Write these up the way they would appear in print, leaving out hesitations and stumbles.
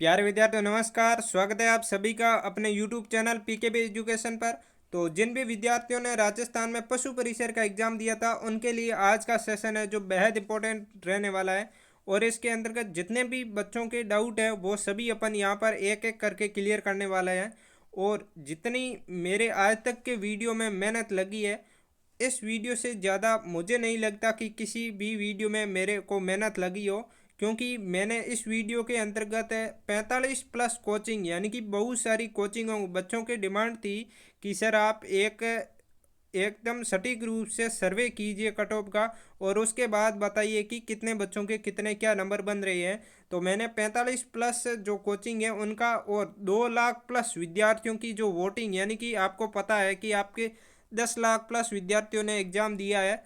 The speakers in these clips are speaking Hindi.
प्यारे विद्यार्थियों नमस्कार। स्वागत है आप सभी का अपने यूट्यूब चैनल पीकेबी एजुकेशन पर। तो जिन भी विद्यार्थियों ने राजस्थान में पशु परिसर का एग्जाम दिया था उनके लिए आज का सेशन है जो बेहद इंपॉर्टेंट रहने वाला है। और इसके अंतर्गत जितने भी बच्चों के डाउट है वो सभी अपन यहाँ पर एक एक करके क्लियर करने वाले हैं। और जितनी मेरे आज तक के वीडियो में मेहनत लगी है, इस वीडियो से ज़्यादा मुझे नहीं लगता कि किसी भी वीडियो में मेरे को मेहनत लगी हो। क्योंकि मैंने इस वीडियो के अंतर्गत 45+ कोचिंग यानी कि बहुत सारी कोचिंगों बच्चों की डिमांड थी कि सर आप एक एकदम सटीक रूप से सर्वे कीजिए कट ऑफ का, और उसके बाद बताइए कि कितने बच्चों के कितने क्या नंबर बन रहे हैं। तो मैंने 45+ जो कोचिंग है उनका और 2 लाख+ विद्यार्थियों की जो वोटिंग, यानी कि आपको पता है कि आपके 10 लाख+ विद्यार्थियों ने एग्ज़ाम दिया है।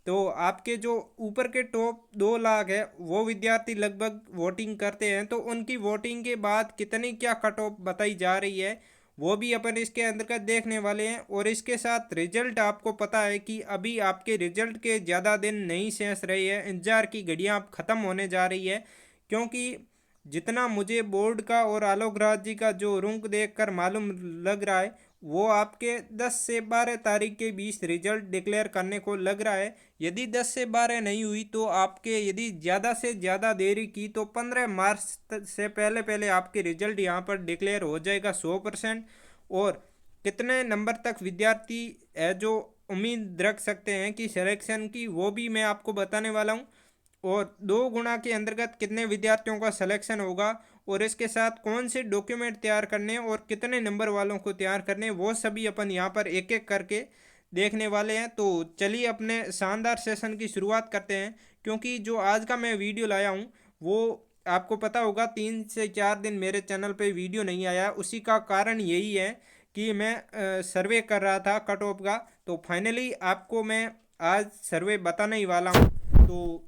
तो आपके जो ऊपर के टॉप 2 लाख है वो विद्यार्थी लगभग वोटिंग करते हैं, तो उनकी वोटिंग के बाद कितनी क्या कट ऑफ बताई जा रही है वो भी अपन इसके अंतर्गत देखने वाले हैं। और इसके साथ रिजल्ट आपको पता है कि अभी आपके रिजल्ट के ज़्यादा दिन नहीं शेष रहे हैं, इंतजार की घड़ियां अब ख़त्म होने जा रही है। क्योंकि जितना मुझे बोर्ड का और आलोक राज जी का जो रुंक देखकर मालूम लग रहा है वो आपके 10 से 12 तारीख के बीच रिजल्ट डिक्लेयर करने को लग रहा है। यदि 10 से 12 नहीं हुई तो आपके यदि ज़्यादा से ज़्यादा देरी की तो 15 मार्च से पहले पहले आपके रिजल्ट यहाँ पर डिक्लेयर हो जाएगा 100%। और कितने नंबर तक विद्यार्थी है जो उम्मीद रख सकते हैं कि सिलेक्शन की, वो भी मैं आपको बताने वाला हूँ। और 2 गुणा के अंतर्गत कितने विद्यार्थियों का सिलेक्शन होगा और इसके साथ कौन से डॉक्यूमेंट तैयार करने और कितने नंबर वालों को तैयार करने, वो सभी अपन यहाँ पर एक एक करके देखने वाले हैं। तो चलिए अपने शानदार सेशन की शुरुआत करते हैं। क्योंकि जो आज का मैं वीडियो लाया हूँ वो आपको पता होगा 3 से 4 दिन मेरे चैनल पे वीडियो नहीं आया, उसी का कारण यही है कि मैं सर्वे कर रहा था कट ऑफ का। तो फाइनली आपको मैं आज सर्वे बताने ही वाला हूँ। तो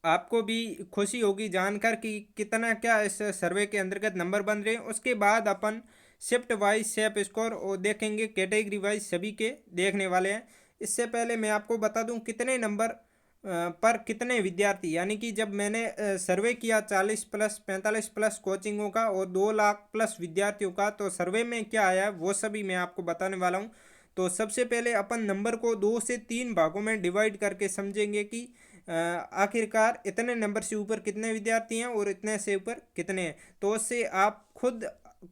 आपको भी खुशी होगी जानकर कि कितना क्या इस सर्वे के अंतर्गत नंबर बन रहे हैं। उसके बाद अपन शिफ्ट वाइज सेप स्कोर और देखेंगे, कैटेगरी वाइज सभी के देखने वाले हैं। इससे पहले मैं आपको बता दूं कितने नंबर पर कितने विद्यार्थी, यानी कि जब मैंने सर्वे किया 40+ 45+ कोचिंगों का और 2 लाख+ विद्यार्थियों का, तो सर्वे में क्या आया वो सभी मैं आपको बताने वाला हूँ। तो सबसे पहले अपन नंबर को 2 से 3 भागों में डिवाइड करके समझेंगे कि आखिरकार इतने नंबर से ऊपर कितने विद्यार्थी हैं और इतने से ऊपर कितने हैं। तो उससे आप खुद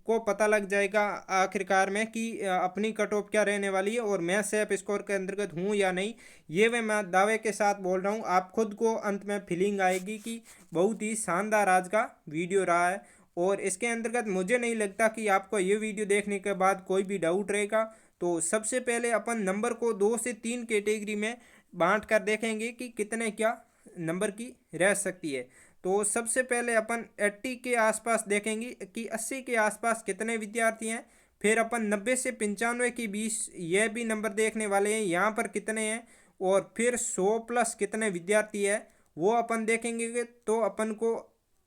को पता लग जाएगा आखिरकार में कि अपनी कट ऑफ क्या रहने वाली है और मैं सेफ स्कोर के अंतर्गत हूँ या नहीं। ये मैं दावे के साथ बोल रहा हूँ, आप खुद को अंत में फीलिंग आएगी कि बहुत ही शानदार आज का वीडियो रहा है। और इसके अंतर्गत मुझे नहीं लगता कि आपको ये वीडियो देखने के बाद कोई भी डाउट रहेगा। तो सबसे पहले अपन नंबर को 2 से 3 कैटेगरी में बांट कर देखेंगे कि कितने क्या नंबर की रह सकती है। तो सबसे पहले अपन 80 के आसपास देखेंगे कि 80 के आसपास कितने विद्यार्थी हैं। फिर अपन 90 से 95 के बीच यह भी नंबर देखने वाले हैं, यहाँ पर कितने हैं। और फिर 100+ कितने विद्यार्थी है वो अपन देखेंगे। तो अपन को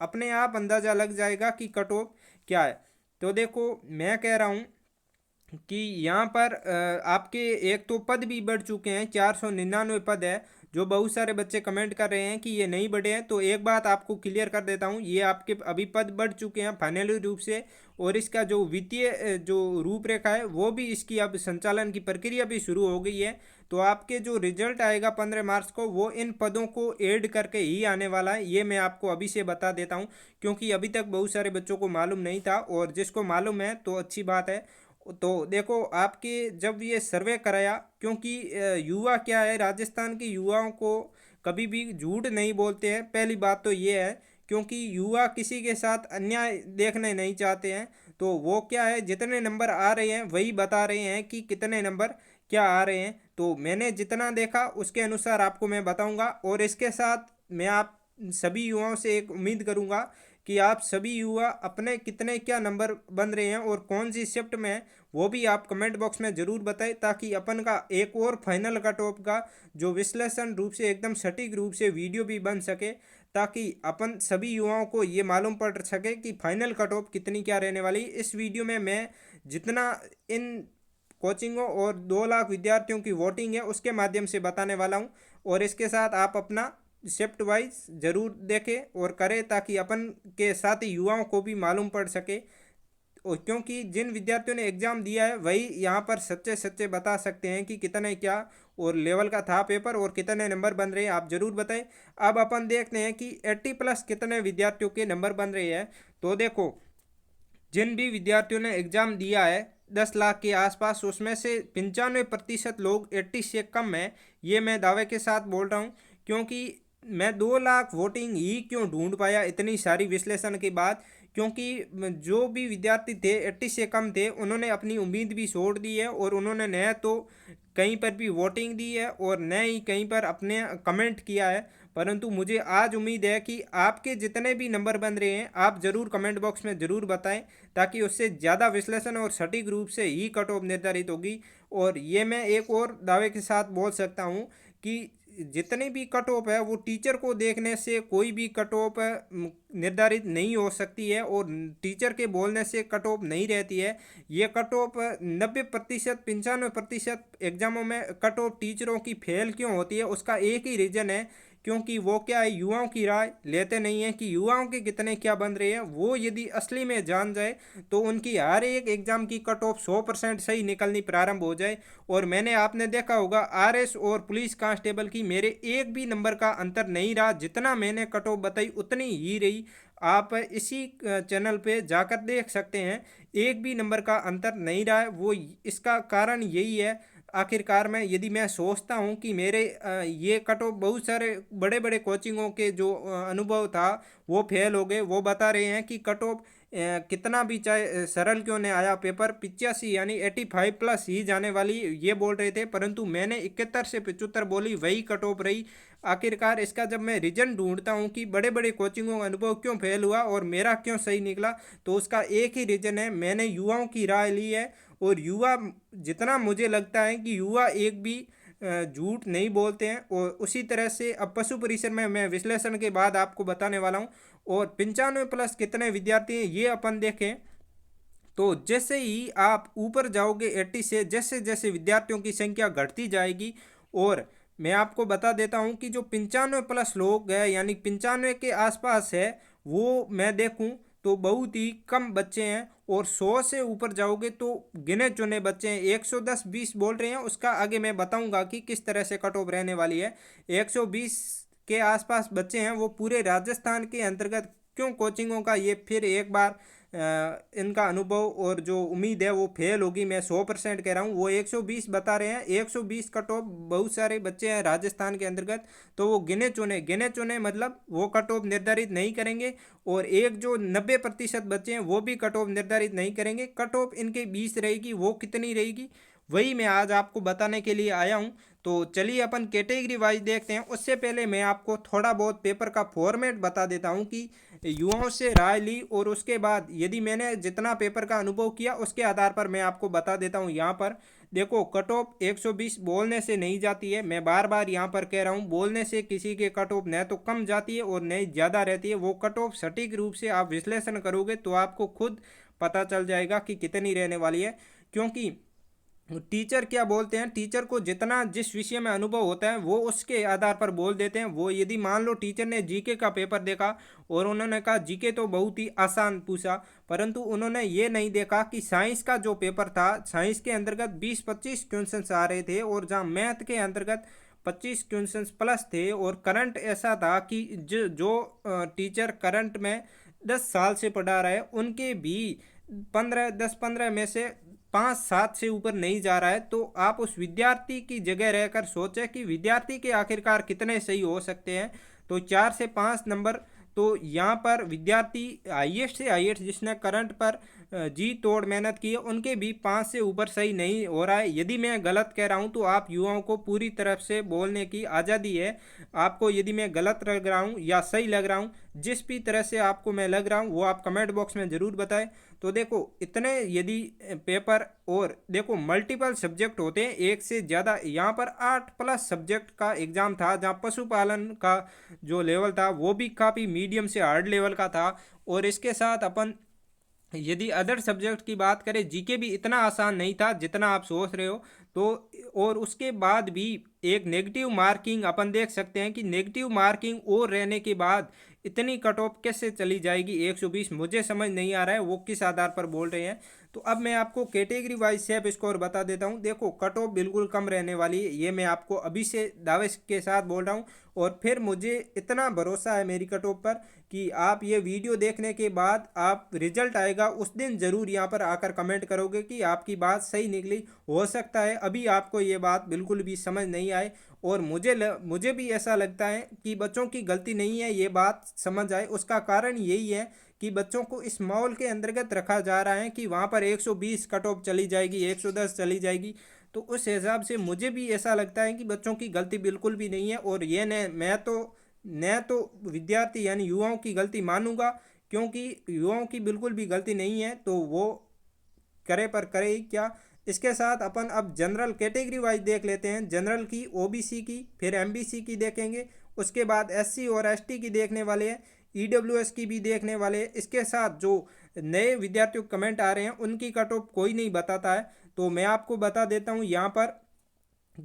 अपने आप अंदाज़ा लग जाएगा कि कट ऑफ क्या है। तो देखो मैं कह रहा हूँ कि यहाँ पर आपके एक तो पद भी बढ़ चुके हैं, 499 पद है। जो बहुत सारे बच्चे कमेंट कर रहे हैं कि ये नहीं बढ़े हैं, तो एक बात आपको क्लियर कर देता हूँ, ये आपके अभी पद बढ़ चुके हैं फाइनली रूप से। और इसका जो वित्तीय जो रूपरेखा है वो भी, इसकी अब संचालन की प्रक्रिया भी शुरू हो गई है। तो आपके जो रिजल्ट आएगा 15 मार्च को वो इन पदों को ऐड करके ही आने वाला है, ये मैं आपको अभी से बता देता हूँ। क्योंकि अभी तक बहुत सारे बच्चों को मालूम नहीं था, और जिसको मालूम है तो अच्छी बात है। तो देखो आपके जब ये सर्वे कराया, क्योंकि युवा क्या है, राजस्थान के युवाओं को कभी भी झूठ नहीं बोलते हैं, पहली बात तो ये है। क्योंकि युवा किसी के साथ अन्याय देखने नहीं चाहते हैं। तो वो क्या है, जितने नंबर आ रहे हैं वही बता रहे हैं कि कितने नंबर क्या आ रहे हैं। तो मैंने जितना देखा उसके अनुसार आपको मैं बताऊंगा। और इसके साथ मैं आप सभी युवाओं से एक उम्मीद करूंगा कि आप सभी युवा अपने कितने क्या नंबर बन रहे हैं और कौन सी शिफ्ट में है वो भी आप कमेंट बॉक्स में ज़रूर बताएं, ताकि अपन का एक और फाइनल कट ऑफ का जो विश्लेषण रूप से एकदम सटीक रूप से वीडियो भी बन सके, ताकि अपन सभी युवाओं को ये मालूम पड़ सके कि फाइनल कट ऑफ कितनी क्या रहने वाली। इस वीडियो में मैं जितना इन कोचिंगों और 2 लाख विद्यार्थियों की वोटिंग है उसके माध्यम से बताने वाला हूँ। और इसके साथ आप अपना शिफ्ट वाइज ज़रूर देखें और करें, ताकि अपन के साथ ही युवाओं को भी मालूम पड़ सके। और क्योंकि जिन विद्यार्थियों ने एग्ज़ाम दिया है वही यहाँ पर सच्चे सच्चे बता सकते हैं कि कितने क्या और लेवल का था पेपर और कितने नंबर बन रहे हैं, आप ज़रूर बताएं। अब अपन देखते हैं कि 80+ कितने विद्यार्थियों के नंबर बन रहे हैं। तो देखो, जिन भी विद्यार्थियों ने एग्ज़ाम दिया है 10 लाख के आसपास, उसमें से 95% लोग 80 से कम है। ये मैं दावे के साथ बोल रहा हूँ, क्योंकि मैं 2 लाख वोटिंग ही क्यों ढूंढ पाया इतनी सारी विश्लेषण के बाद, क्योंकि जो भी विद्यार्थी थे 80 से कम थे, उन्होंने अपनी उम्मीद भी छोड़ दी है और उन्होंने न तो कहीं पर भी वोटिंग दी है और न ही कहीं पर अपने कमेंट किया है। परंतु मुझे आज उम्मीद है कि आपके जितने भी नंबर बन रहे हैं आप ज़रूर कमेंट बॉक्स में ज़रूर बताएं, ताकि उससे ज़्यादा विश्लेषण और सटीक रूप से ही कट ऑफ निर्धारित होगी। और ये मैं एक और दावे के साथ बोल सकता हूँ कि जितनी भी कट ऑफ है वो टीचर को देखने से कोई भी कट ऑफ निर्धारित नहीं हो सकती है, और टीचर के बोलने से कट ऑफ नहीं रहती है। ये कट ऑफ 90% 95% एग्जामों में कट ऑफ टीचरों की फेल क्यों होती है, उसका एक ही रीज़न है, क्योंकि वो क्या है, युवाओं की राय लेते नहीं है कि युवाओं के कितने क्या बन रहे हैं। वो यदि असली में जान जाए तो उनकी हर एक एग्ज़ाम की कट ऑफ 100% सही निकलनी प्रारंभ हो जाए। और मैंने आपने देखा होगा आरएस और पुलिस कांस्टेबल की मेरे एक भी नंबर का अंतर नहीं रहा, जितना मैंने कट ऑफ बताई उतनी ही रही। आप इसी चैनल पे जाकर देख सकते हैं, एक भी नंबर का अंतर नहीं रहा है। वो इसका कारण यही है। आखिरकार में यदि मैं सोचता हूँ कि मेरे ये कट ऑफ बहुत सारे बड़े बड़े कोचिंगों के जो अनुभव था वो फेल हो गए, वो बता रहे हैं कि कट ऑफ कितना भी चाहे सरल क्यों नहीं आया पेपर 85 यानी 85+ ही जाने वाली ये बोल रहे थे, परंतु मैंने 71 से 75 बोली, वही कट ऑफ रही। आखिरकार इसका जब मैं रीजन ढूंढता हूँ कि बड़े बड़े कोचिंगों का अनुभव क्यों फेल हुआ और मेरा क्यों सही निकला, तो उसका एक ही रीजन है, मैंने युवाओं की राय ली है। और युवा, जितना मुझे लगता है कि युवा एक भी झूठ नहीं बोलते हैं। और उसी तरह से अब पशु परिसर में मैं विश्लेषण के बाद आपको बताने वाला हूँ। और 95+ कितने विद्यार्थी हैं ये अपन देखें। तो जैसे ही आप ऊपर जाओगे 80 से, जैसे जैसे विद्यार्थियों की संख्या घटती जाएगी, और मैं आपको बता देता हूँ कि जो 95+ लोग हैं यानी 95 के आसपास है, वो मैं देखूँ तो बहुत ही कम बच्चे हैं। और 100 से ऊपर जाओगे तो गिने चुने बच्चे हैं, 110-20 बोल रहे हैं। उसका आगे मैं बताऊंगा कि किस तरह से कट ऑफ रहने वाली है। 120 के आसपास बच्चे हैं, वो पूरे राजस्थान के अंतर्गत। क्यों कोचिंगों का ये फिर एक बार इनका अनुभव और जो उम्मीद है वो फेल होगी, मैं 100% कह रहा हूँ। वो 120 बता रहे हैं, 120 कट ऑफ, बहुत सारे बच्चे हैं राजस्थान के अंतर्गत, तो वो गिने चुने मतलब वो कट ऑफ निर्धारित नहीं करेंगे। और एक जो 90% बच्चे हैं वो भी कट ऑफ निर्धारित नहीं करेंगे। कट ऑफ इनके 20 रहेगी, वो कितनी रहेगी वही मैं आज आपको बताने के लिए आया हूँ। तो चलिए अपन कैटेगरी वाइज देखते हैं। उससे पहले मैं आपको थोड़ा बहुत पेपर का फॉर्मेट बता देता हूँ कि युवाओं से राय ली, और उसके बाद यदि मैंने जितना पेपर का अनुभव किया उसके आधार पर मैं आपको बता देता हूँ। यहाँ पर देखो, कट ऑफ 120 बोलने से नहीं जाती है, मैं बार बार यहाँ पर कह रहा हूँ, बोलने से किसी के कट ऑफ न तो कम जाती है और न ही ज़्यादा रहती है। वो कट ऑफ सटीक रूप से आप विश्लेषण करोगे तो आपको खुद पता चल जाएगा कि कितनी रहने वाली है। क्योंकि टीचर क्या बोलते हैं, टीचर को जितना जिस विषय में अनुभव होता है वो उसके आधार पर बोल देते हैं। वो यदि मान लो टीचर ने जीके का पेपर देखा और उन्होंने कहा जीके तो बहुत ही आसान पूछा, परंतु उन्होंने ये नहीं देखा कि साइंस का जो पेपर था, साइंस के अंतर्गत 20-25 क्वेश्चंस आ रहे थे, और जहाँ मैथ के अंतर्गत 25 क्वेश्चंस प्लस थे। और करंट ऐसा था कि जो टीचर करंट में 10 साल से पढ़ा रहा है उनके भी 10-15 में से 5-7 से ऊपर नहीं जा रहा है। तो आप उस विद्यार्थी की जगह रहकर सोचें कि विद्यार्थी के आखिरकार कितने सही हो सकते हैं। तो 4 से 5 नंबर, तो यहाँ पर विद्यार्थी हाईएस्ट से हाईएस्ट जिसने करंट पर जी तोड़ मेहनत की है उनके भी 5 से ऊपर सही नहीं हो रहा है। यदि मैं गलत कह रहा हूँ तो आप युवाओं को पूरी तरफ से बोलने की आज़ादी है। आपको यदि मैं गलत लग रहा हूँ या सही लग रहा हूँ, जिस भी तरह से आपको मैं लग रहा हूँ वो आप कमेंट बॉक्स में ज़रूर बताएं। तो देखो, इतने यदि पेपर, और देखो मल्टीपल सब्जेक्ट होते हैं, एक से ज़्यादा, यहाँ पर 8+ सब्जेक्ट का एग्ज़ाम था, जहाँ पशुपालन का जो लेवल था वो भी काफ़ी मीडियम से हार्ड लेवल का था। और इसके साथ अपन यदि अदर सब्जेक्ट की बात करें, जीके भी इतना आसान नहीं था जितना आप सोच रहे हो। तो और उसके बाद भी एक नेगेटिव मार्किंग अपन देख सकते हैं कि नेगेटिव मार्किंग और रहने के बाद इतनी कट ऑफ कैसे चली जाएगी 120, मुझे समझ नहीं आ रहा है वो किस आधार पर बोल रहे हैं। तो अब मैं आपको कैटेगरी वाइज सेफ स्कोर बता देता हूं। देखो कट ऑफ बिल्कुल कम रहने वाली है, ये मैं आपको अभी से दावे के साथ बोल रहा हूं। और फिर मुझे इतना भरोसा है मेरी कट ऑफ पर कि आप ये वीडियो देखने के बाद आप रिजल्ट आएगा उस दिन ज़रूर यहाँ पर आकर कमेंट करोगे कि आपकी बात सही निकली। हो सकता है अभी आपको ये बात बिल्कुल भी समझ नहीं आए, और मुझे भी ऐसा लगता है कि बच्चों की गलती नहीं है ये बात समझ आए। उसका कारण यही है कि बच्चों को इस माहौल के अंतर्गत रखा जा रहा है कि वहाँ पर 120 कट ऑफ चली जाएगी, 110 चली जाएगी। तो उस हिसाब से मुझे भी ऐसा लगता है कि बच्चों की गलती बिल्कुल भी नहीं है। और ये न मैं तो विद्यार्थी यानी युवाओं की गलती मानूंगा, क्योंकि युवाओं की बिल्कुल भी गलती नहीं है, तो वो करे पर करे ही क्या। इसके साथ अपन अब जनरल कैटेगरी वाइज देख लेते हैं। जनरल की, ओबीसी की, फिर एमबीसी की देखेंगे, उसके बाद एससी और एसटी की देखने वाले हैं, ईडब्ल्यूएस की भी देखने वाले हैं। इसके साथ जो नए विद्यार्थियों के कमेंट आ रहे हैं उनकी कट ऑफ कोई नहीं बताता है, तो मैं आपको बता देता हूँ यहाँ पर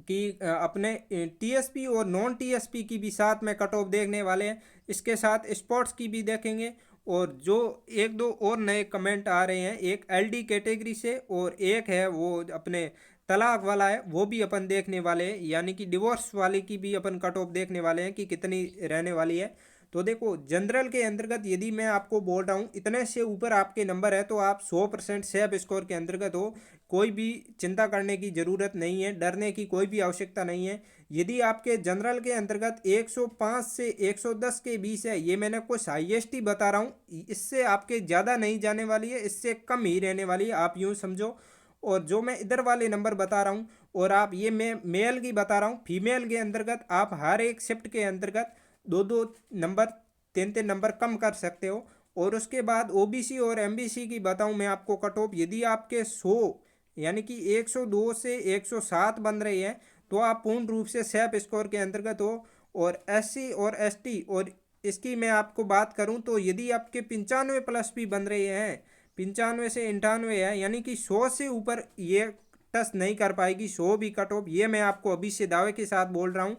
कि अपने टीएसपी और नॉन टीएसपी की भी साथ में कट ऑफ देखने वाले हैं। इसके साथ स्पोर्ट्स की भी देखेंगे, और जो एक दो और नए कमेंट आ रहे हैं, एक एलडी कैटेगरी से और एक है वो अपने तलाक वाला है, वो भी अपन देखने वाले हैं। यानी कि डिवोर्स वाले की भी अपन कट ऑफ देखने वाले हैं कि कितनी रहने वाली है। तो देखो जनरल के अंतर्गत यदि मैं आपको बोल रहा हूँ इतने से ऊपर आपके नंबर है तो आप 100% सेफ स्कोर के अंतर्गत हो। कोई भी चिंता करने की ज़रूरत नहीं है, डरने की कोई भी आवश्यकता नहीं है। यदि आपके जनरल के अंतर्गत 105 से 110 के बीच है, ये मैंने कुछ हाईएस्ट ही बता रहा हूँ, इससे आपके ज़्यादा नहीं जाने वाली है, इससे कम ही रहने वाली है, आप यूँ समझो। और जो मैं इधर वाले नंबर बता रहा हूँ, और आप ये मैं मेल की बता रहा हूँ, फीमेल के अंतर्गत आप हर एक शिफ्ट के अंतर्गत दो दो नंबर, तीन तीन नंबर कम कर सकते हो। और उसके बाद ओबीसी और एमबीसी की बताऊं मैं आपको कट ऑफ, यदि आपके 100 यानी कि 102 से 107 बन रही है तो आप पूर्ण रूप से सेफ स्कोर के अंतर्गत हो। और एससी और एसटी, और इसकी मैं आपको बात करूं तो यदि आपके 95 प्लस भी बन रहे हैं, 95 से 98 है, यानी कि 100 से ऊपर ये टच नहीं कर पाएगी 100 भी कट ऑफ, ये मैं आपको अभी से दावे के साथ बोल रहा हूँ।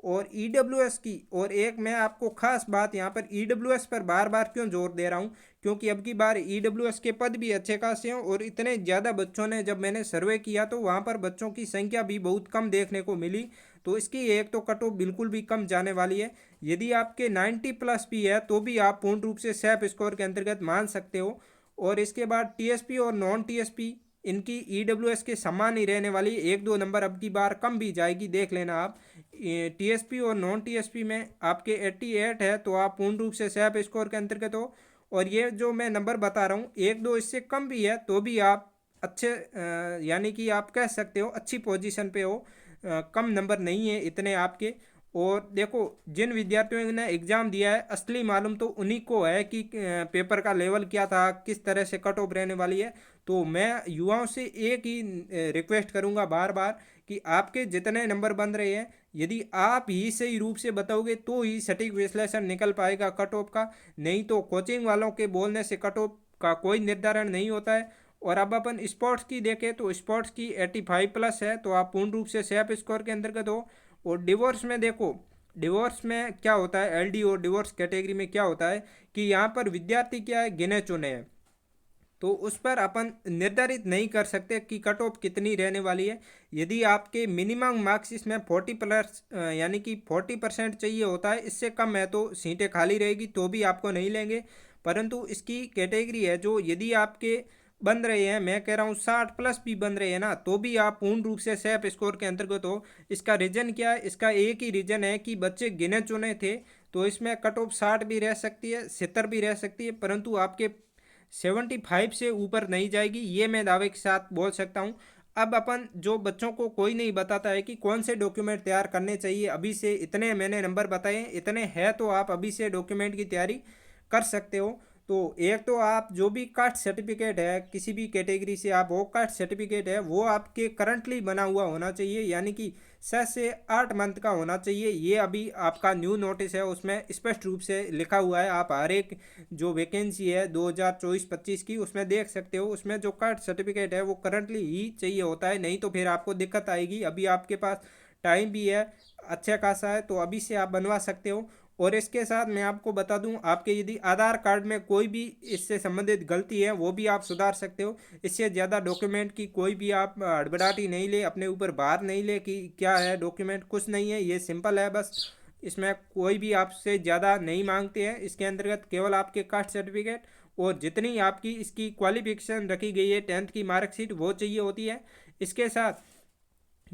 और ईडब्ल्यूएस की, और एक मैं आपको खास बात यहाँ पर ईडब्ल्यूएस पर बार बार क्यों जोर दे रहा हूँ, क्योंकि अब की बार ईडब्ल्यूएस के पद भी अच्छे खासे हैं, और इतने ज़्यादा बच्चों ने, जब मैंने सर्वे किया तो वहाँ पर बच्चों की संख्या भी बहुत कम देखने को मिली। तो इसकी एक तो कट ऑफ बिल्कुल भी कम जाने वाली है। यदि आपके 90 प्लस भी है तो भी आप पूर्ण रूप से सेफ स्कोर के अंतर्गत मान सकते हो। और इसके बाद टीएसपी और नॉन टीएसपी, इनकी ईडब्ल्यूएस के समान ही रहने वाली, एक दो नंबर अब की बार कम भी जाएगी, देख लेना आप। टीएसपी और नॉन टीएसपी में आपके 88 है तो आप पूर्ण रूप से सेफ स्कोर के अंतर्गत हो। और ये जो मैं नंबर बता रहा हूँ एक दो इससे कम भी है तो भी आप अच्छे यानी कि आप कह सकते हो अच्छी पोजीशन पे हो, कम नंबर नहीं है इतने आपके। और देखो जिन विद्यार्थियों ने एग्ज़ाम दिया है असली मालूम तो उन्हीं को है कि पेपर का लेवल क्या था, किस तरह से कट ऑफ रहने वाली है। तो मैं युवाओं से एक ही रिक्वेस्ट करूंगा बार बार कि आपके जितने नंबर बन रहे हैं, यदि आप ही सही रूप से बताओगे तो ही सटीक विश्लेषण निकल पाएगा कट ऑफ का, नहीं तो कोचिंग वालों के बोलने से कट ऑफ का कोई निर्धारण नहीं होता है। और अब अपन स्पोर्ट्स की देखें तो स्पोर्ट्स की 85 प्लस है तो आप पूर्ण रूप से सेफ स्कोर के अंतर्गत हो। और डिवोर्स में देखो, डिवोर्स में क्या होता है, एलडी और डिवोर्स कैटेगरी में क्या होता है कि यहाँ पर विद्यार्थी क्या है, गिने चुने हैं, तो उस पर अपन निर्धारित नहीं कर सकते कि कट ऑफ कितनी रहने वाली है। यदि आपके मिनिमम मार्क्स इसमें 40 प्लस यानी कि 40% चाहिए होता है, इससे कम है तो सीटें खाली रहेगी तो भी आपको नहीं लेंगे। परंतु इसकी कैटेगरी है जो यदि आपके बन रहे हैं, मैं कह रहा हूँ 60 प्लस भी बन रहे हैं ना, तो भी आप पूर्ण रूप से सेफ स्कोर के अंतर्गत हो। इसका रीज़न क्या है, इसका एक ही रीज़न है कि बच्चे गिने चुने थे, तो इसमें कट ऑफ 60 भी रह सकती है, 70 भी रह सकती है, परंतु आपके 75 से ऊपर नहीं जाएगी, ये मैं दावे के साथ बोल सकता हूँ। अब अपन जो बच्चों को कोई नहीं बताता है कि कौन से डॉक्यूमेंट तैयार करने चाहिए, अभी से इतने मैंने नंबर बताए, इतने हैं तो आप अभी से डॉक्यूमेंट की तैयारी कर सकते हो। तो एक तो आप जो भी कास्ट सर्टिफिकेट है किसी भी कैटेगरी से, आप वो कास्ट सर्टिफिकेट है वो आपके करंटली बना हुआ होना चाहिए, यानी कि 6 से 8 मंथ का होना चाहिए। ये अभी आपका न्यू नोटिस है उसमें स्पष्ट रूप से लिखा हुआ है। आप हर एक जो वैकेंसी है 2024-25 की उसमें देख सकते हो, उसमें जो कास्ट सर्टिफिकेट है वो करंटली ही चाहिए होता है, नहीं तो फिर आपको दिक्कत आएगी। अभी आपके पास टाइम भी है अच्छा खासा है, तो अभी से आप बनवा सकते हो। और इसके साथ मैं आपको बता दूं, आपके यदि आधार कार्ड में कोई भी इससे संबंधित गलती है वो भी आप सुधार सकते हो। इससे ज़्यादा डॉक्यूमेंट की कोई भी आप हड़बड़ाहट नहीं ले, अपने ऊपर भार नहीं ले कि क्या है डॉक्यूमेंट, कुछ नहीं है, ये सिंपल है बस। इसमें कोई भी आपसे ज़्यादा नहीं मांगते हैं। इसके अंतर्गत केवल आपके कास्ट सर्टिफिकेट और जितनी आपकी इसकी क्वालिफिकेशन रखी गई है 10th की मार्कशीट वो चाहिए होती है। इसके साथ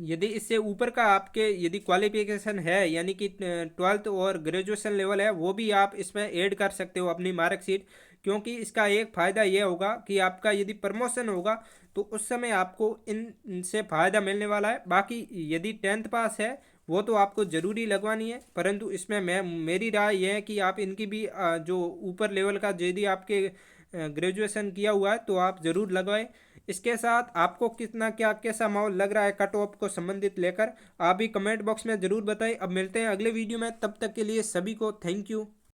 यदि इससे ऊपर का आपके यदि क्वालिफिकेशन है यानी कि 12th और ग्रेजुएशन लेवल है वो भी आप इसमें ऐड कर सकते हो अपनी मार्कशीट। क्योंकि इसका एक फ़ायदा ये होगा कि आपका यदि प्रमोशन होगा तो उस समय आपको इनसे फ़ायदा मिलने वाला है। बाकी यदि 10th पास है वो तो आपको ज़रूरी लगवानी है, परंतु इसमें मैं मेरी राय यह है कि आप इनकी भी जो ऊपर लेवल का यदि आपके ग्रेजुएशन किया हुआ है तो आप ज़रूर लगवाएं। इसके साथ आपको कितना क्या कैसा माहौल लग रहा है कट ऑफ को संबंधित लेकर, आप भी कमेंट बॉक्स में ज़रूर बताएं। अब मिलते हैं अगले वीडियो में, तब तक के लिए सभी को थैंक यू।